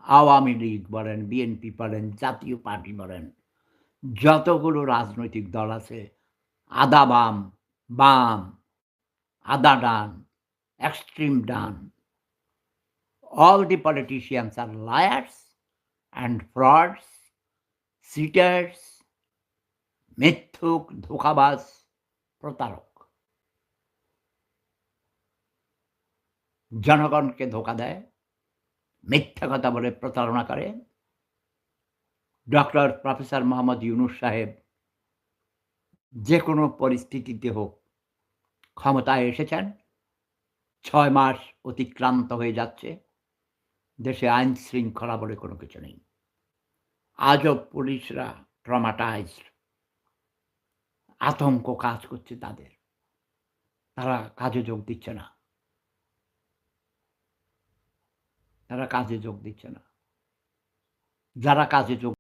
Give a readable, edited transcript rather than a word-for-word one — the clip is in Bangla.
আওয়ামী লীগ বলেন, বিএনপি বলেন, জাতীয় পার্টি বলেন, যতগুলো রাজনৈতিক দল আছে, আধা বাম, বাম, আধা ডান, এক্সট্রিম ডান, all the politicians are liars and frauds, cheaters, মিথ্যুক, ধোঁকাবাজ, প্রতারক। জনগণকে ধোঁকা দেয়, মিথ্যা কথা বলে প্রতারণা করে। ডক্টর প্রফেসর মোহাম্মদ ইউনূস সাহেব যেকোনো পরিস্থিতিতে হোক ক্ষমতায় এসেছেন। ৬ মাস অতিক্রান্ত হয়ে যাচ্ছে। দেশে আইন শৃঙ্খলা বলে কোনো কিছু নেই। আজও পুলিশরা ট্রমাটাইজড, আতঙ্ক কাজ করছে তাদের। তারা কাজে যোগ দিচ্ছে না। তারা কাজে যোগ দিচ্ছে না। যারা কাজে যোগ